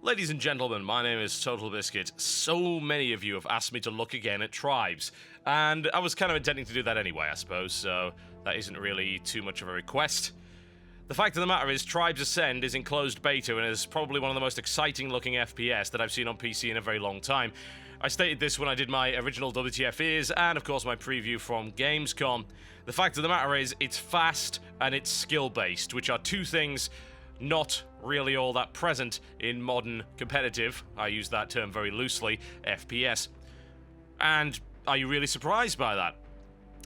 Ladies and gentlemen, my name is Totalbiscuit. So many of you have asked me to look again at tribes, and I was kind of intending to do that anyway, I suppose, so that isn't really too much of a request. The fact of the matter is, Tribes Ascend is in closed beta and is probably one of the most exciting looking FPS that I've seen on PC in a very long time. I stated this when I did my original WTF Ears and, of course, my preview from Gamescom. The fact of the matter is, it's fast and it's skill-based, which are two things not really all that present in modern competitive, I use that term very loosely, FPS. And are you really surprised by that?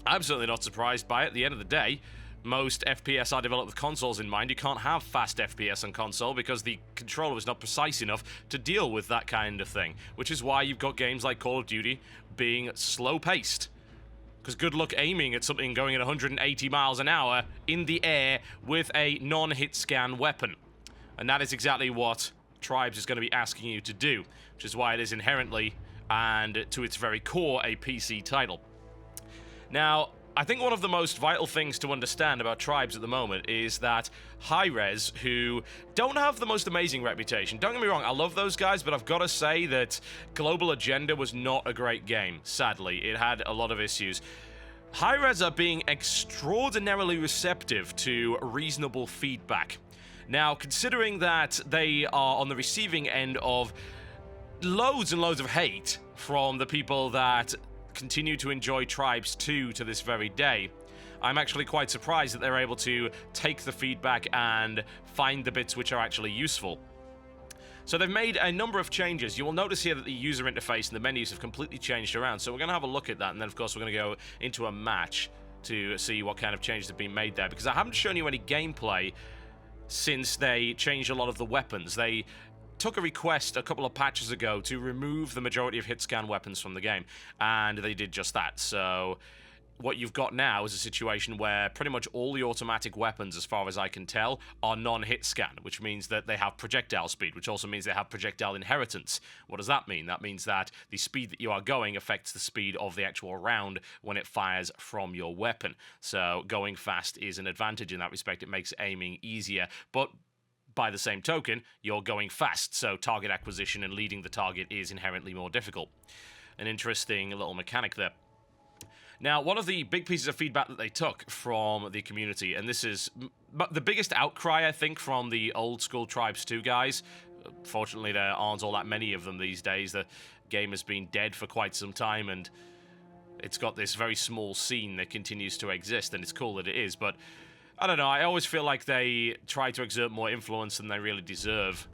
I'm certainly not surprised by it. At the end of the day, most FPS are developed with consoles in mind. You can't have fast FPS on console because the controller is not precise enough to deal with that kind of thing, which is why you've got games like Call of Duty being slow-paced. Because good luck aiming at something going at 180 miles an hour in the air with a non-hit scan weapon. And that is exactly what Tribes is going to be asking you to do, which is why it is inherently, and to its very core, a PC title. Now, I think one of the most vital things to understand about Tribes at the moment is that Hi-Rez, who don't have the most amazing reputation, don't get me wrong, I love those guys, but I've got to say that Global Agenda was not a great game, sadly. It had a lot of issues. Hi-Rez are being extraordinarily receptive to reasonable feedback. Now, considering that they are on the receiving end of loads and loads of hate from the people that continue to enjoy Tribes 2 to this very day, I'm actually quite surprised that they're able to take the feedback and find the bits which are actually useful. So they've made a number of changes. You will notice here that the user interface and the menus have completely changed around, so we're going to have a look at that, and then of course we're going to go into a match to see what kind of changes have been made there, because I haven't shown you any gameplay since they changed a lot of the weapons. They took a request a couple of patches ago to remove the majority of hit scan weapons from the game, and they did just that. So what you've got now is a situation where pretty much all the automatic weapons, as far as I can tell, are non-hit scan, which means that they have projectile speed, which also means they have projectile inheritance. What does that mean? That means that the speed that you are going affects the speed of the actual round when it fires from your weapon. So going fast is an advantage in that respect. It makes aiming easier, but by the same token, you're going fast, so target acquisition and leading the target is inherently more difficult. An interesting little mechanic there. Now, one of the big pieces of feedback that they took from the community, and this is the biggest outcry, I think, from the old-school Tribes 2 guys. Fortunately, there aren't all that many of them these days. The game has been dead for quite some time, and it's got this very small scene that continues to exist, and it's cool that it is, but I don't know, I always feel like they try to exert more influence than they really deserve.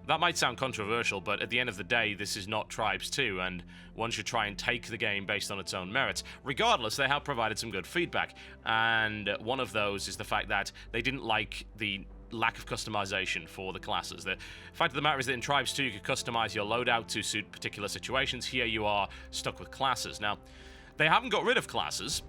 That might sound controversial, but at the end of the day, this is not Tribes 2, and one should try and take the game based on its own merits. Regardless, they have provided some good feedback, and one of those is the fact that they didn't like the lack of customization for the classes. The fact of the matter is that in Tribes 2, you could customize your loadout to suit particular situations. Here you are stuck with classes. Now, they haven't got rid of classes,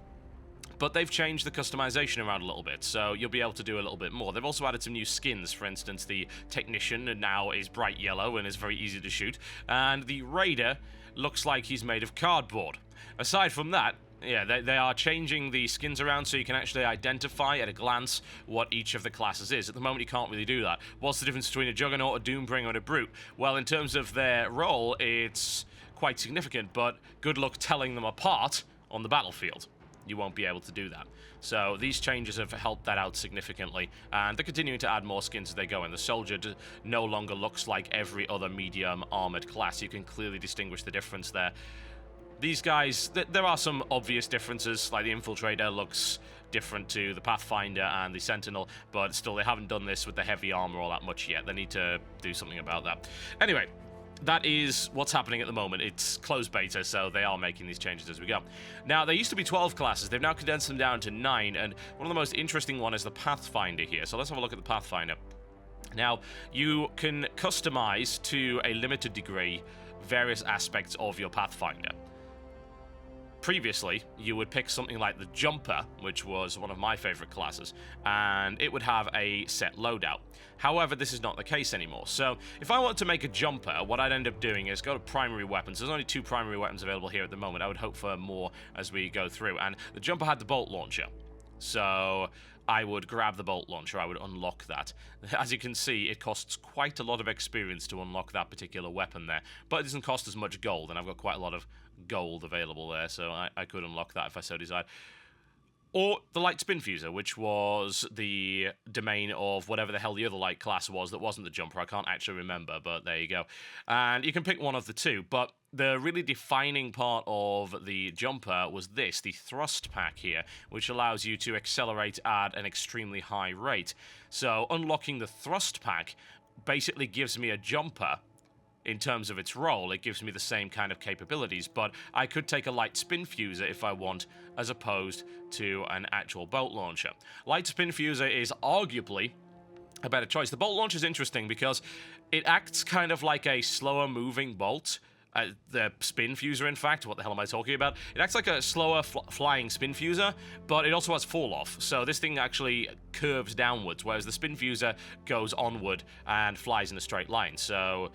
but they've changed the customization around a little bit, so you'll be able to do a little bit more. They've also added some new skins. For instance, the Technician now is bright yellow and is very easy to shoot, and the Raider looks like he's made of cardboard. Aside from that, yeah, they are changing the skins around so you can actually identify at a glance what each of the classes is. At the moment, you can't really do that. What's the difference between a Juggernaut, a Doombringer, and a Brute? Well, in terms of their role, it's quite significant, but good luck telling them apart on the battlefield. You won't be able to do that. So these changes have helped that out significantly, and they're continuing to add more skins as they go in. The Soldier no longer looks like every other medium armored class. You can clearly distinguish the difference there. These guys, there are some obvious differences, like the Infiltrator looks different to the Pathfinder and the Sentinel, but still they haven't done this with the heavy armor all that much yet. They need to do something about that. Anyway, that is what's happening at the moment. It's closed beta, so they are making these changes as we go. Now, there used to be 12 classes. They've now condensed them down to 9, and one of the most interesting one is the Pathfinder here. So let's have a look at the Pathfinder. Now, you can customize to a limited degree various aspects of your Pathfinder. Previously, you would pick something like the Jumper, which was one of my favorite classes, and it would have a set loadout. However, this is not the case anymore. So, if I wanted to make a Jumper, what I'd end up doing is go to primary weapons. There's only 2 primary weapons available here at the moment. I would hope for more as we go through. And the Jumper had the bolt launcher. So, I would grab the bolt launcher, I would unlock that. As you can see, it costs quite a lot of experience to unlock that particular weapon there, but it doesn't cost as much gold, and I've got quite a lot of gold available there, so I could unlock that if I so desired. Or the light spin fuser, which was the domain of whatever the hell the other light class was that wasn't the jumper. I can't actually remember, but there you go. And you can pick one of the two, but the really defining part of the jumper was this, the thrust pack here, which allows you to accelerate at an extremely high rate. So unlocking the thrust pack basically gives me a jumper. In terms of its role, it gives me the same kind of capabilities, but I could take a light spin fuser if I want, as opposed to an actual bolt launcher. Light spin fuser is arguably a better choice. The bolt launcher is interesting because it acts kind of like a slower moving bolt. The spin fuser, in fact, what the hell am I talking about? It acts like a slower flying spin fuser, but it also has fall off. So this thing actually curves downwards, whereas the spin fuser goes onward and flies in a straight line. So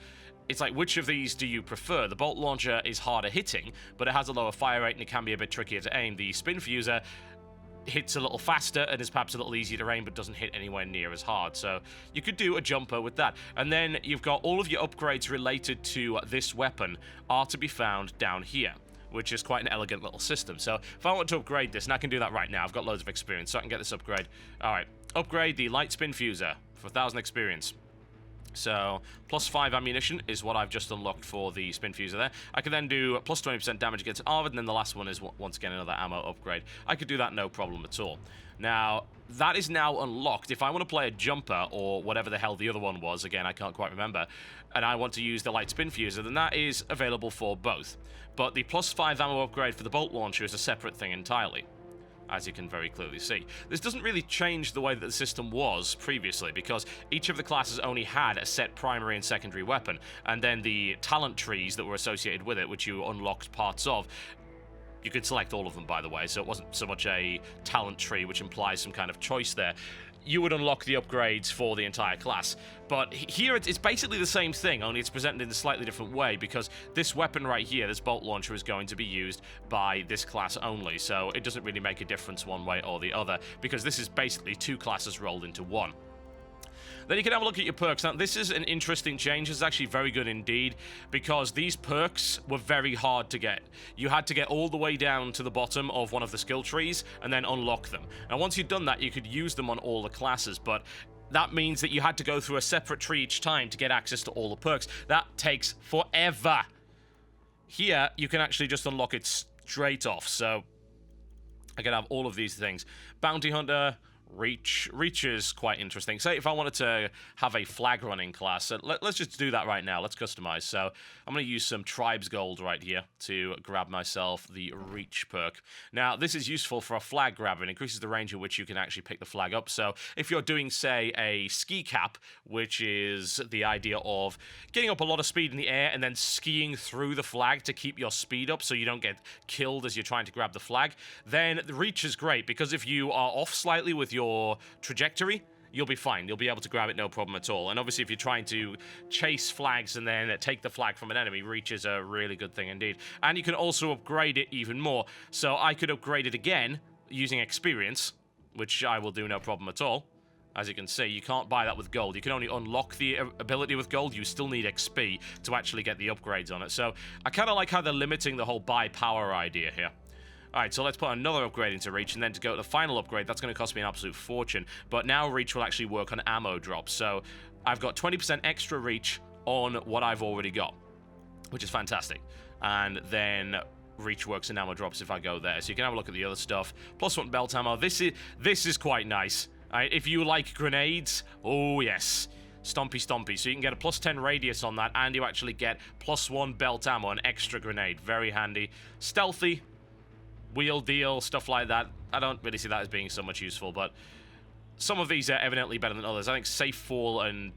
it's like, which of these do you prefer? The bolt launcher is harder hitting, but it has a lower fire rate and it can be a bit trickier to aim. The spin fuser hits a little faster and is perhaps a little easier to aim, but doesn't hit anywhere near as hard. So you could do a jumper with that. And then you've got all of your upgrades related to this weapon are to be found down here, which is quite an elegant little system. So if I want to upgrade this, and I can do that right now, I've got loads of experience, so I can get this upgrade. All right, upgrade the light spin fuser for 1,000 experience. So, plus 5 ammunition is what I've just unlocked for the spin fuser there. I can then do plus 20% damage against armored, and then the last one is, once again, another ammo upgrade. I could do that no problem at all. Now, that is now unlocked. If I want to play a jumper, or whatever the hell the other one was, again, I can't quite remember, and I want to use the light spin fuser, then that is available for both. But the plus 5 ammo upgrade for the bolt launcher is a separate thing entirely, as you can very clearly see. This doesn't really change the way that the system was previously, because each of the classes only had a set primary and secondary weapon, and then the talent trees that were associated with it, which you unlocked parts of. You could select all of them, by the way, so it wasn't so much a talent tree, which implies some kind of choice there. You would unlock the upgrades for the entire class. But here it's basically the same thing, only it's presented in a slightly different way, because this weapon right here, this bolt launcher, is going to be used by this class only, so it doesn't really make a difference one way or the other, because this is basically two classes rolled into one. Then you can have a look at your perks. Now, this is an interesting change. It's actually very good indeed, because these perks were very hard to get. You had to get all the way down to the bottom of one of the skill trees and then unlock them. Now, once you'd done that, you could use them on all the classes, but that means that you had to go through a separate tree each time to get access to all the perks. That takes forever. Here, you can actually just unlock it straight off, so I can have all of these things. Bounty Hunter, Reach is quite interesting. Say if I wanted to have a flag running class, so let's just do that right now. Let's customize. So I'm going to use some Tribes Gold right here to grab myself the Reach perk. Now, this is useful for a flag grabber. It increases the range at which you can actually pick the flag up. So if you're doing, say, a ski cap, which is the idea of getting up a lot of speed in the air and then skiing through the flag to keep your speed up so you don't get killed as you're trying to grab the flag, then the Reach is great, because if you are off slightly with your trajectory, you'll be fine. You'll be able to grab it no problem at all. And obviously, if you're trying to chase flags and then take the flag from an enemy, Reach is a really good thing indeed. And you can also upgrade it even more. So I could upgrade it again using experience, which I will do no problem at all. As you can see, you can't buy that with gold. You can only unlock the ability with gold. You still need XP to actually get the upgrades on it. So I kind of like how they're limiting the whole buy power idea here. Alright, so let's put another upgrade into Reach, and then to go to the final upgrade, that's going to cost me an absolute fortune. But now Reach will actually work on ammo drops, so I've got 20% extra Reach on what I've already got, which is fantastic. And then Reach works in ammo drops if I go there. So you can have a look at the other stuff. Plus one belt ammo. This is quite nice. Alright, if you like grenades, oh yes. Stompy Stompy. So you can get a plus 10 radius on that, and you actually get plus 1 belt ammo, an extra grenade. Very handy. Stealthy. Wheel deal, stuff like that. I don't really see that as being so much useful, but some of these are evidently better than others. I think Safe Fall and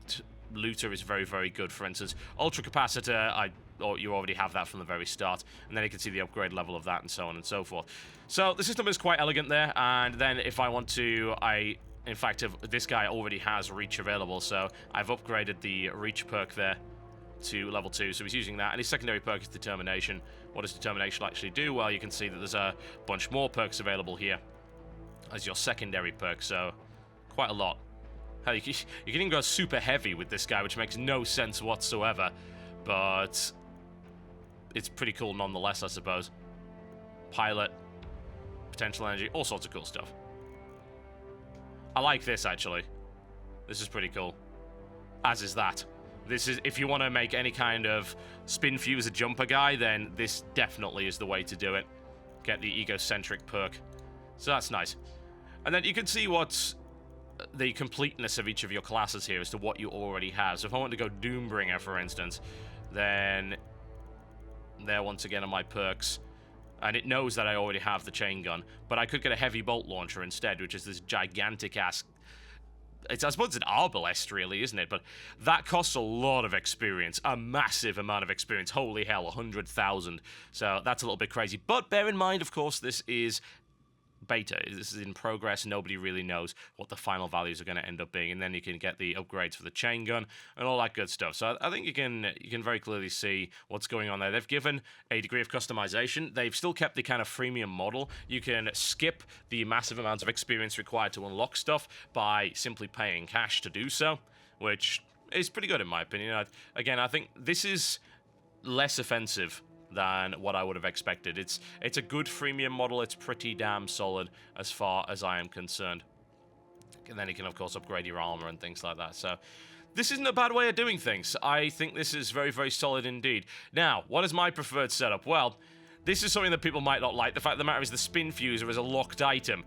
Looter is very, very good, for instance. Ultra Capacitor, you already have that from the very start, and then you can see the upgrade level of that and so on and so forth. So the system is quite elegant there, and then if I want to, in fact, this guy already has Reach available, so I've upgraded the Reach perk there to level 2, so he's using that, and his secondary perk is Determination. What does Determination actually do? Well, you can see that there's a bunch more perks available here as your secondary perk, so quite a lot. Hell, you can even go super heavy with this guy, which makes no sense whatsoever. But it's pretty cool nonetheless, I suppose. Pilot, potential energy, all sorts of cool stuff. I like this, actually. This is pretty cool. As is that. This is, if you want to make any kind of spin fuse a jumper guy, then this definitely is the way to do it. Get the egocentric perk. So that's nice. And then you can see what's the completeness of each of your classes here as to what you already have. So if I want to go Doombringer, for instance, then there once again are my perks. And it knows that I already have the chain gun. But I could get a heavy bolt launcher instead, which is this gigantic-ass... I suppose it's an arbalest, really, isn't it? But that costs a lot of experience. A massive amount of experience. Holy hell, 100,000. So that's a little bit crazy. But bear in mind, of course, this is beta. This is in progress. Nobody really knows what the final values are going to end up being, and then you can get the upgrades for the chain gun and all that good stuff. So I think you can very clearly see what's going on there. They've given a degree of customization. They've still kept the kind of freemium model. You can skip the massive amounts of experience required to unlock stuff by simply paying cash to do so, which is pretty good in my opinion. Again, I think this is less offensive than what I would have expected. It's a good freemium model. It's pretty damn solid as far as I am concerned. And then you can, of course, upgrade your armor and things like that. So this isn't a bad way of doing things. I think this is very, very solid indeed. Now, what is my preferred setup? Well, this is something that people might not like. The fact of the matter is the spin fuser is a locked item.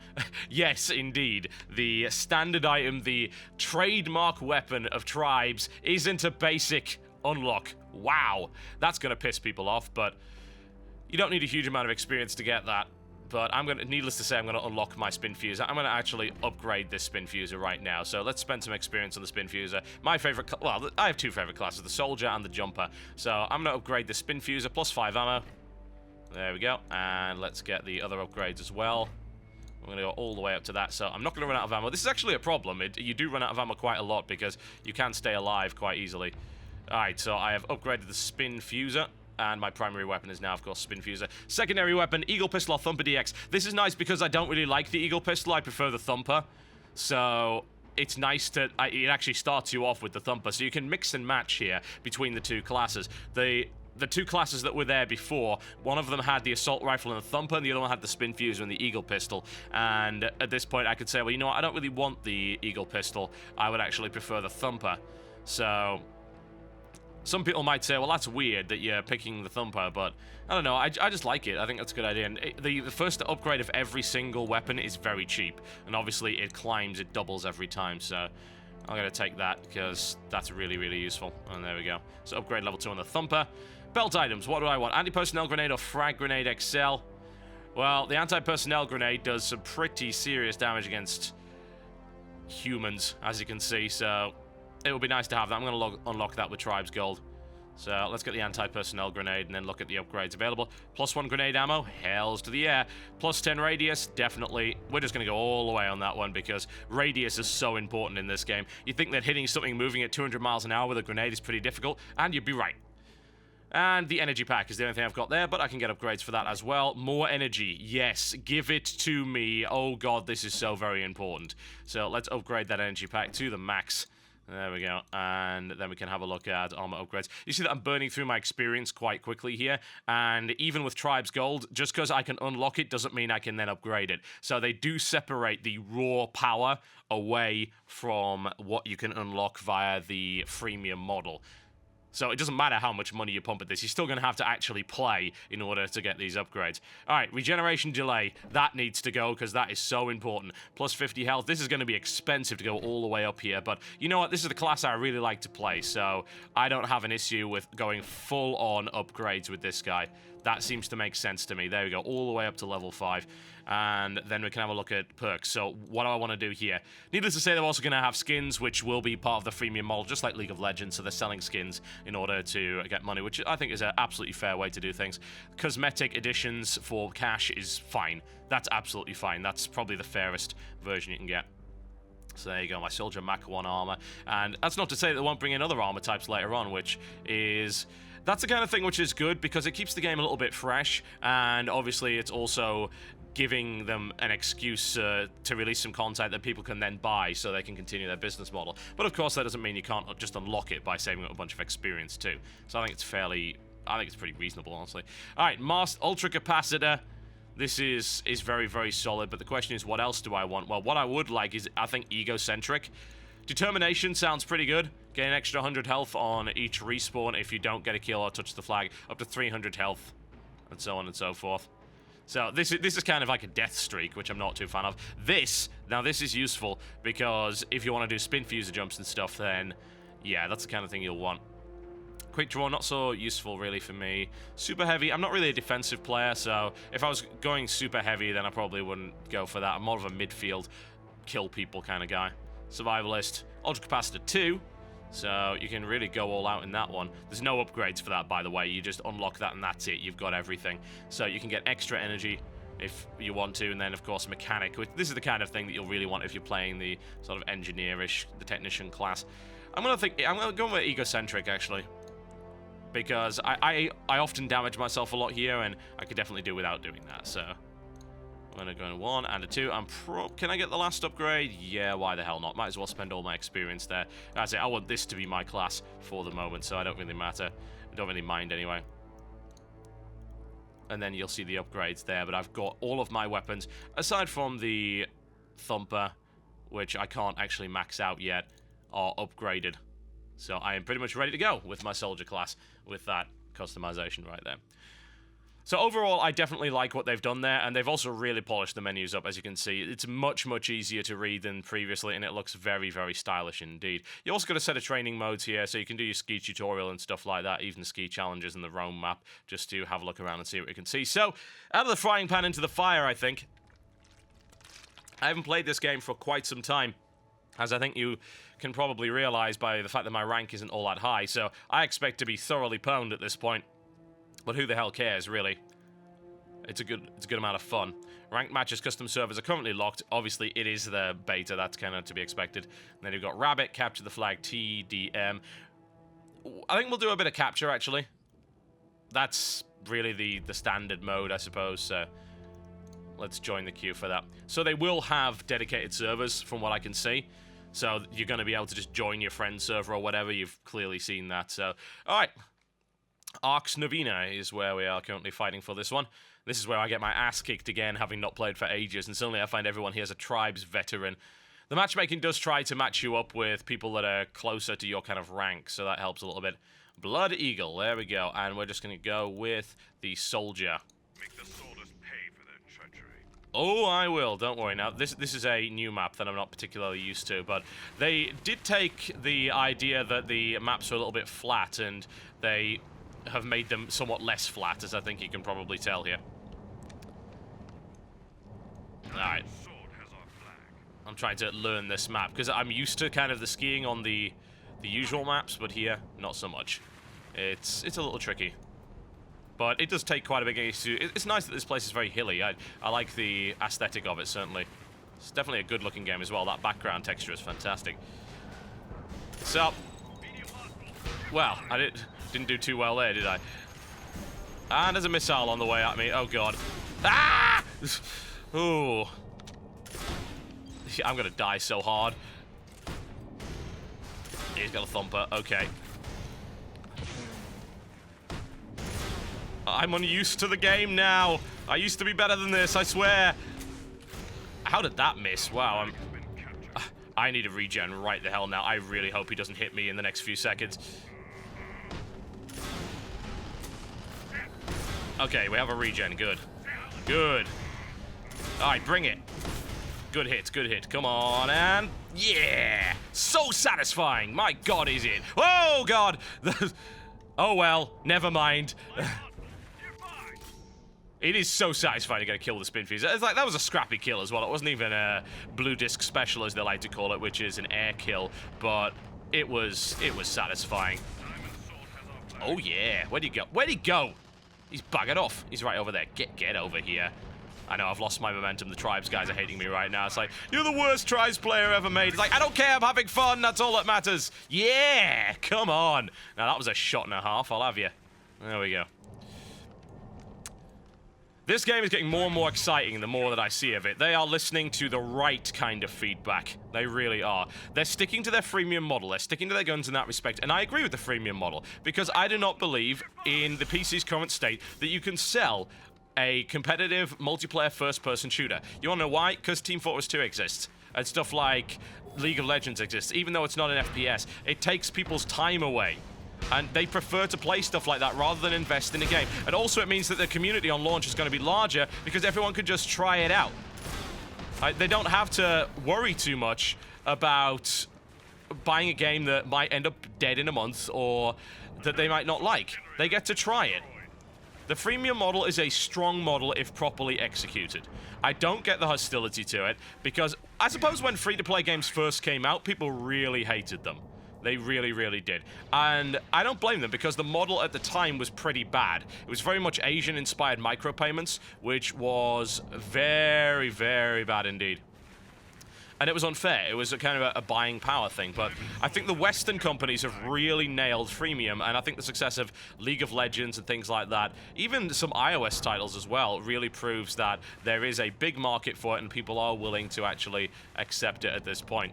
Yes, indeed. The standard item, the trademark weapon of tribes, isn't a basic unlock. Wow, that's going to piss people off, but you don't need a huge amount of experience to get that. But needless to say, I'm going to unlock my spin fuser. I'm going to actually upgrade this spin fuser right now. So let's spend some experience on the spin fuser. My favorite, well, I have two favorite classes, the soldier and the jumper. So I'm going to upgrade the spin fuser, plus 5 ammo. There we go. And let's get the other upgrades as well. I'm going to go all the way up to that, so I'm not going to run out of ammo. This is actually a problem. You do run out of ammo quite a lot because you can stay alive quite easily. Alright, so I have upgraded the spin fuser, and my primary weapon is now, of course, spin fuser. Secondary weapon, Eagle Pistol or Thumper DX. This is nice because I don't really like the Eagle Pistol. I prefer the Thumper. So it's nice to... it actually starts you off with the Thumper, so you can mix and match here between the two classes. The two classes that were there before, one of them had the assault rifle and the thumper, and the other one had the spin fuser and the eagle pistol. And at this point, I could say, well, you know what? I don't really want the eagle pistol. I would actually prefer the thumper. So some people might say, well, that's weird that you're picking the thumper, but I don't know. I just like it. I think that's a good idea. And the first upgrade of every single weapon is very cheap, and obviously it climbs, it doubles every time. So I'm going to take that because that's really, really useful. And there we go. So upgrade level 2 on the thumper. Belt items, what do I want? Anti-personnel grenade or frag grenade XL? Well, the anti-personnel grenade does some pretty serious damage against humans, as you can see, so it would be nice to have that. I'm going to unlock that with Tribes Gold. So let's get the anti-personnel grenade and then look at the upgrades available. +1 grenade ammo, hells to the air. +10 radius, definitely. We're just going to go all the way on that one because radius is so important in this game. You think that hitting something moving at 200 miles an hour with a grenade is pretty difficult, and you'd be right. And the energy pack is the only thing I've got there, but I can get upgrades for that as well. More energy. Yes, give it to me. Oh god, this is so very important. So let's upgrade that energy pack to the max. There we go. And then we can have a look at armor upgrades. You see that I'm burning through my experience quite quickly here. And even with Tribes Gold, just because I can unlock it doesn't mean I can then upgrade it. So they do separate the raw power away from what you can unlock via the freemium model. So it doesn't matter how much money you pump at this. You're still going to have to actually play in order to get these upgrades. All right, regeneration delay. That needs to go because that is so important. +50 health. This is going to be expensive to go all the way up here. But you know what? This is the class I really like to play. So I don't have an issue with going full-on upgrades with this guy. That seems to make sense to me. There we go, all the way up to level 5. And then we can have a look at perks. So what do I want to do here? Needless to say, they're also going to have skins, which will be part of the freemium model, just like League of Legends. So they're selling skins in order to get money, which I think is an absolutely fair way to do things. Cosmetic additions for cash is fine. That's absolutely fine. That's probably the fairest version you can get. So there you go, my Soldier Mach 1 armor. And that's not to say that they won't bring in other armor types later on, which is... That's the kind of thing which is good because it keeps the game a little bit fresh, and obviously it's also giving them an excuse to release some content that people can then buy so they can continue their business model. But of course, that doesn't mean you can't just unlock it by saving up a bunch of experience too. So I think it's pretty reasonable, honestly. All right, Mars Ultra Capacitor. This is very, very solid, but the question is, what else do I want? Well, what I would like is, I think, Egocentric. Determination sounds pretty good. Get an extra 100 health on each respawn if you don't get a kill or touch the flag. Up to 300 health, and so on and so forth. So this is kind of like a death streak, which I'm not too a fan of. This is useful, because if you want to do spin fuser jumps and stuff, then yeah, that's the kind of thing you'll want. Quick draw, not so useful really for me. Super heavy, I'm not really a defensive player, so if I was going super heavy, then I probably wouldn't go for that. I'm more of a midfield, kill people kind of guy. Survivalist, Ultra Capacitor 2, so you can really go all out in that one. There's no upgrades for that, by the way. You just unlock that and that's it. You've got everything. So you can get extra energy if you want to, and then of course Mechanic. This is the kind of thing that you'll really want if you're playing the sort of engineerish, the technician class. I'm gonna go with Egocentric actually, because I often damage myself a lot here, and I could definitely do without doing that. So I'm gonna go in 1 and a 2. Can I get the last upgrade? Yeah, why the hell not? Might as well spend all my experience there. That's it. I want this to be my class for the moment, so I don't really matter. I don't really mind anyway. And then you'll see the upgrades there, but I've got all of my weapons, aside from the Thumper, which I can't actually max out yet, are upgraded. So I am pretty much ready to go with my soldier class, with that customization right there. So overall, I definitely like what they've done there, and they've also really polished the menus up, as you can see. It's much, much easier to read than previously, and it looks very, very stylish indeed. You also got a set of training modes here, so you can do your ski tutorial and stuff like that, even ski challenges and the Rome map, just to have a look around and see what you can see. So, out of the frying pan into the fire, I think. I haven't played this game for quite some time, as I think you can probably realize by the fact that my rank isn't all that high, so I expect to be thoroughly pwned at this point. But who the hell cares, really? It's a good amount of fun. Ranked matches, custom servers are currently locked. Obviously, it is the beta. That's kind of to be expected. And then you've got Rabbit, Capture the Flag, TDM. I think we'll do a bit of capture, actually. That's really the standard mode, I suppose. So let's join the queue for that. So they will have dedicated servers, from what I can see. So you're going to be able to just join your friend's server or whatever. You've clearly seen that. So, all right. Arx Novena is where we are currently fighting for this one. This is where I get my ass kicked again, having not played for ages, and suddenly I find everyone here is a Tribes veteran. The matchmaking does try to match you up with people that are closer to your kind of rank, so that helps a little bit. Blood Eagle, there we go, and we're just going to go with the Soldier. Make the soldiers pay for their treachery. Oh, I will, don't worry. Now, this is a new map that I'm not particularly used to, but they did take the idea that the maps are a little bit flat, and they have made them somewhat less flat, as I think you can probably tell here. Alright. I'm trying to learn this map, because I'm used to kind of the skiing on the usual maps, but here, not so much. It's a little tricky. But it does take quite a bit getting used to. It's nice that this place is very hilly. I like the aesthetic of it, certainly. It's definitely a good-looking game as well. That background texture is fantastic. So, well, I didn't do too well there, did I? And there's a missile on the way at me. Oh, God. Ah! Ooh. I'm gonna die so hard. He's got a Thumper. Okay. I'm unused to the game now. I used to be better than this, I swear. How did that miss? Wow, I need a regen right the hell now. I really hope he doesn't hit me in the next few seconds. Okay, we have a regen. Good. Good. Alright, bring it. Good hit, good hit. Come on, and yeah! So satisfying! My God, is it? Oh, God! Oh, well, never mind. It is so satisfying to get a kill with the spin fuser. It's like, that was a scrappy kill as well. It wasn't even a blue disc special, as they like to call it, which is an air kill, but it was satisfying. Oh, yeah. Where'd he go? Where'd he go? He's buggered off. He's right over there. Get over here. I know, I've lost my momentum. The Tribes guys are hating me right now. It's like, you're the worst Tribes player ever made. It's like, I don't care, I'm having fun. That's all that matters. Yeah, come on. Now, that was a shot and a half. I'll have you. There we go. This game is getting more and more exciting the more that I see of it. They are listening to the right kind of feedback. They really are. They're sticking to their freemium model. They're sticking to their guns in that respect. And I agree with the freemium model, because I do not believe in the PC's current state that you can sell a competitive multiplayer first-person shooter. You want to know why? Because Team Fortress 2 exists. And stuff like League of Legends exists. Even though it's not an FPS, it takes people's time away. And they prefer to play stuff like that rather than invest in a game. And also it means that the community on launch is going to be larger because everyone can just try it out. They don't have to worry too much about buying a game that might end up dead in a month or that they might not like. They get to try it. The freemium model is a strong model if properly executed. I don't get the hostility to it because I suppose when free-to-play games first came out, people really hated them. They really, really did. And I don't blame them because the model at the time was pretty bad. It was very much Asian-inspired micropayments, which was very, very bad indeed. And it was unfair. It was a kind of a buying power thing. But I think the Western companies have really nailed freemium, and I think the success of League of Legends and things like that, even some iOS titles as well, really proves that there is a big market for it and people are willing to actually accept it at this point.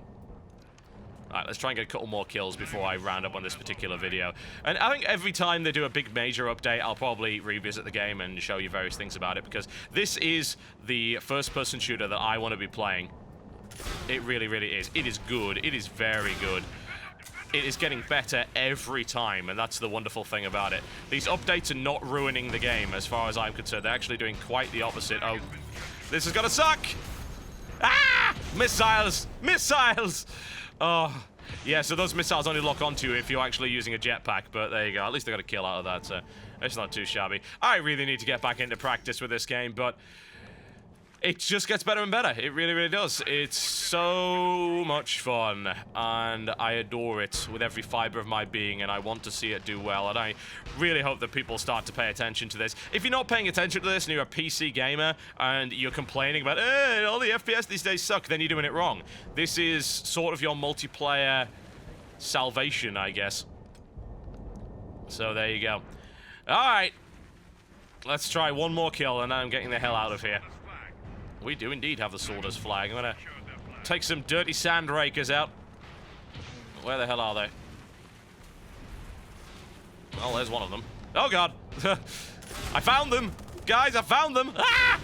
Alright, let's try and get a couple more kills before I round up on this particular video. And I think every time they do a big major update, I'll probably revisit the game and show you various things about it, because this is the first-person shooter that I want to be playing. It really, really is. It is good. It is very good. It is getting better every time, and that's the wonderful thing about it. These updates are not ruining the game, as far as I'm concerned. They're actually doing quite the opposite. Oh, this is gonna suck! Ah! Missiles! Missiles! Oh, yeah, so those missiles only lock onto you if you're actually using a jetpack, but there you go. At least I got a kill out of that, so it's not too shabby. I really need to get back into practice with this game, but it just gets better and better. It really, really does. It's so much fun, and I adore it with every fiber of my being, and I want to see it do well, and I really hope that people start to pay attention to this. If you're not paying attention to this and you're a PC gamer and you're complaining about, all the FPS these days suck, then you're doing it wrong. This is sort of your multiplayer salvation, I guess. So there you go. All right. Let's try one more kill, and then I'm getting the hell out of here. We do indeed have the Sawdust flag. I'm gonna take some dirty sand rakers out. Where the hell are they? Oh, there's one of them. Oh, God. I found them. Guys, I found them. Ah!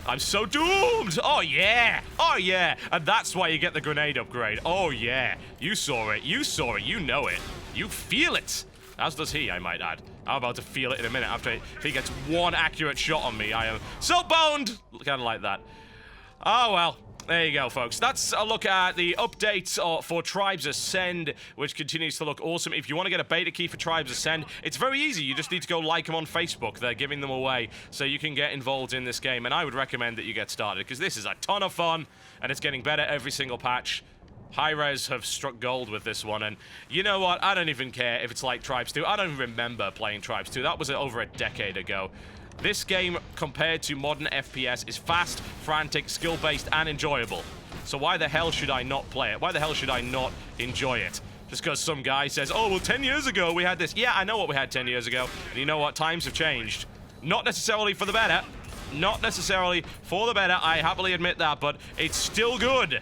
I'm so doomed. Oh, yeah. Oh, yeah. And that's why you get the grenade upgrade. Oh, yeah. You saw it. You saw it. You know it. You feel it. As does he, I might add. I'm about to feel it in a minute after he gets one accurate shot on me. I am so boned! Kind of like that. Oh, well. There you go, folks. That's a look at the update for Tribes Ascend, which continues to look awesome. If you want to get a beta key for Tribes Ascend, it's very easy. You just need to go like them on Facebook. They're giving them away so you can get involved in this game. And I would recommend that you get started, because this is a ton of fun, and it's getting better every single patch. Hi-Res have struck gold with this one, and you know what? I don't even care if it's like Tribes 2. I don't even remember playing Tribes 2. That was over a decade ago. This game, compared to modern FPS, is fast, frantic, skill-based, and enjoyable. So why the hell should I not play it? Why the hell should I not enjoy it? Just because some guy says, oh, well, 10 years ago we had this. Yeah, I know what we had 10 years ago, and you know what? Times have changed. Not necessarily for the better. Not necessarily for the better, I happily admit that, but it's still good.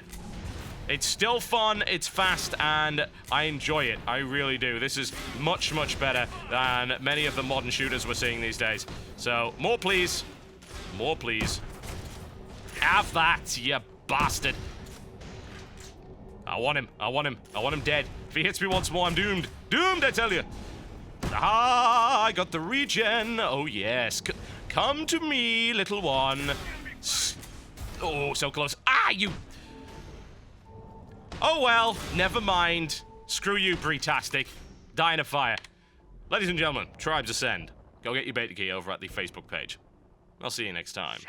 It's still fun, it's fast, and I enjoy it. I really do. This is much, much better than many of the modern shooters we're seeing these days. So, more please. More please. Have that, you bastard. I want him. I want him. I want him dead. If he hits me once more, I'm doomed. Doomed, I tell you. Ah, I got the regen. Oh, yes. Come to me, little one. Oh, so close. Ah, you... Oh well, never mind. Screw you, Bretastic. Die in a fire. Ladies and gentlemen, Tribes Ascend. Go get your beta key over at the Facebook page. I'll see you next time.